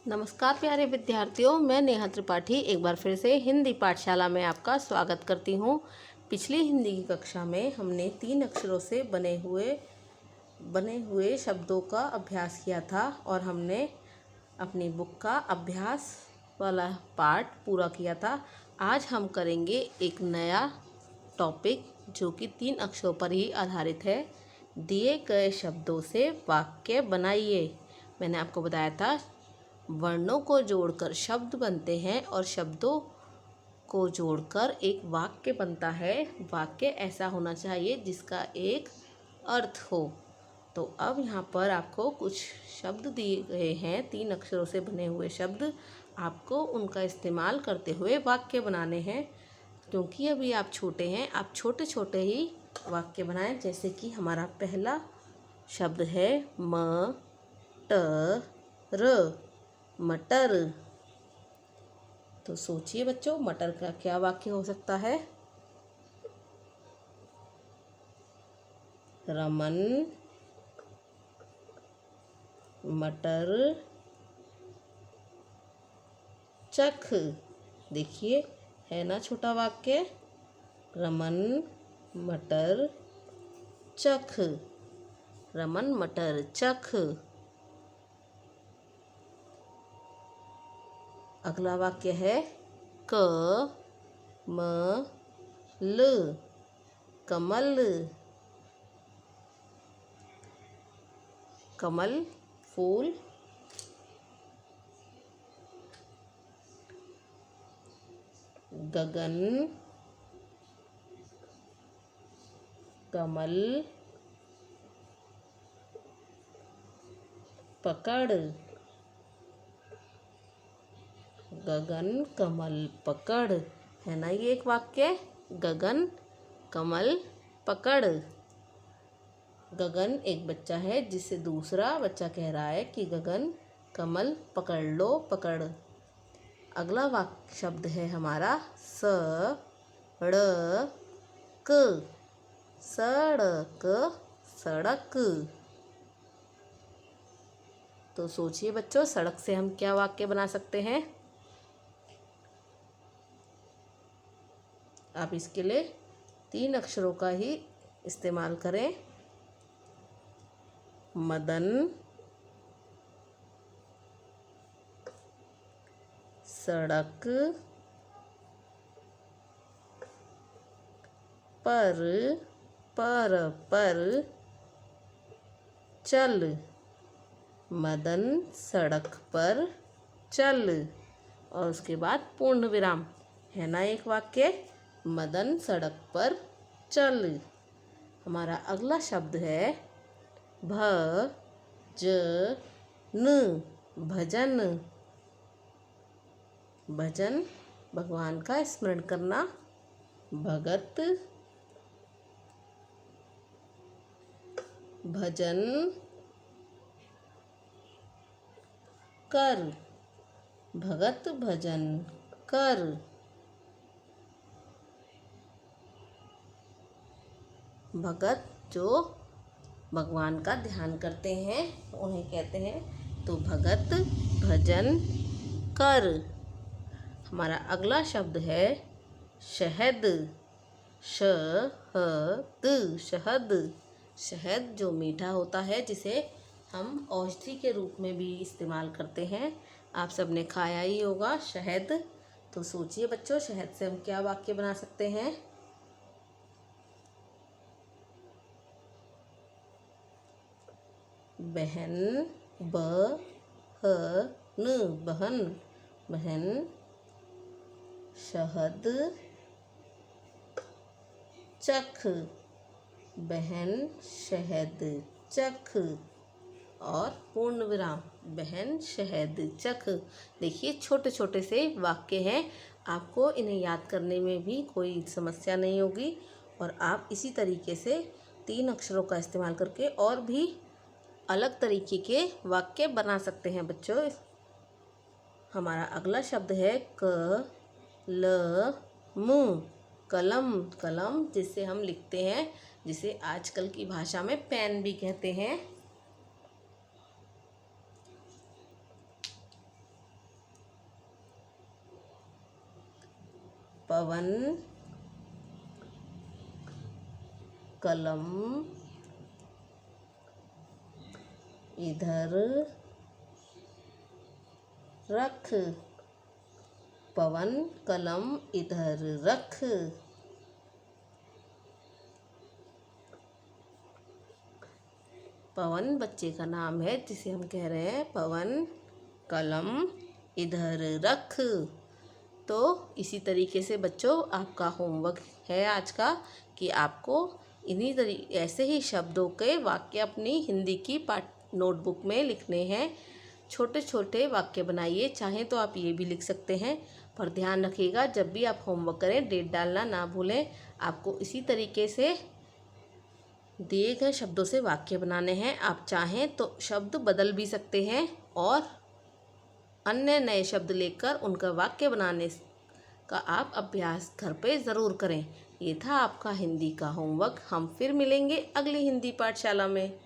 नमस्कार प्यारे विद्यार्थियों, मैं नेहा त्रिपाठी एक बार फिर से हिंदी पाठशाला में आपका स्वागत करती हूँ। पिछली हिंदी की कक्षा में हमने 3 अक्षरों से बने हुए शब्दों का अभ्यास किया था और हमने अपनी बुक का अभ्यास वाला पार्ट पूरा किया था। आज हम करेंगे एक नया टॉपिक जो कि 3 अक्षरों पर ही आधारित है। दिए गए शब्दों से वाक्य बनाइए। मैंने आपको बताया था वर्णों को जोड़कर शब्द बनते हैं और शब्दों को जोड़कर एक वाक्य बनता है। वाक्य ऐसा होना चाहिए जिसका एक अर्थ हो। तो अब यहाँ पर आपको कुछ शब्द दिए गए हैं, 3 अक्षरों से बने हुए शब्द। आपको उनका इस्तेमाल करते हुए वाक्य बनाने हैं। क्योंकि अभी आप छोटे हैं, आप छोटे छोटे ही वाक्य बनाएं। जैसे कि हमारा पहला शब्द है मटर, मटर। तो सोचिए बच्चों, मटर का क्या वाक्य हो सकता है? रमन मटर चख। देखिए, है ना छोटा वाक्य। रमन मटर चख, रमन मटर चख। अगला वाक्य है कमल, कमल, कमल फूल। गगन कमल पकड़, गगन कमल पकड़। है ना ये एक वाक्य, गगन कमल पकड़। गगन एक बच्चा है जिससे दूसरा बच्चा कह रहा है कि गगन कमल पकड़ लो, पकड़। अगला वाक्य शब्द है हमारा सड़क, सड़क, सड़क। तो सोचिए बच्चों, सड़क से हम क्या वाक्य बना सकते हैं? आप इसके लिए 3 अक्षरों का ही इस्तेमाल करें। मदन सड़क पर चल, मदन सड़क पर चल। और उसके बाद पूर्ण विराम। है ना एक वाक्य, मदन सड़क पर चल। हमारा अगला शब्द है भजन, भजन, भजन भगवान का स्मरण करना। भगत भजन कर, भगत भजन कर। भगत जो भगवान का ध्यान करते हैं उन्हें कहते हैं। तो भगत भजन कर। हमारा अगला शब्द है शहद, शहद, शहद। शहद जो मीठा होता है जिसे हम औषधि के रूप में भी इस्तेमाल करते हैं। आप सबने खाया ही होगा शहद। तो सोचिए बच्चों, शहद से हम क्या वाक्य बना सकते हैं? बहन, बहन, बहन शहद चख, बहन शहद चख। और पूर्ण विराम, बहन शहद चख। देखिए, छोटे छोटे से वाक्य हैं। आपको इन्हें याद करने में भी कोई समस्या नहीं होगी और आप इसी तरीके से 3 अक्षरों का इस्तेमाल करके और भी अलग तरीके के वाक्य बना सकते हैं बच्चों। हमारा अगला शब्द है कलम, कलम, कलम जिससे हम लिखते हैं, जिसे आजकल की भाषा में पेन भी कहते हैं। पवन कलम इधर रख। पवन कलम इधर रख। पवन बच्चे का नाम है जिसे हम कह रहे हैं पवन कलम इधर रख। तो इसी तरीके से बच्चों आपका होमवर्क है आज का कि आपको ऐसे ही शब्दों के वाक्य अपनी हिंदी की पाठ नोटबुक में लिखने हैं। छोटे छोटे वाक्य बनाइए, चाहे तो आप ये भी लिख सकते हैं, पर ध्यान रखिएगा जब भी आप होमवर्क करें डेट डालना ना भूलें। आपको इसी तरीके से दिए गए शब्दों से वाक्य बनाने हैं। आप चाहें तो शब्द बदल भी सकते हैं और अन्य नए शब्द लेकर उनका वाक्य बनाने का आप अभ्यास घर पे ज़रूर करें। ये था आपका हिंदी का होमवर्क। हम फिर मिलेंगे अगली हिंदी पाठशाला में।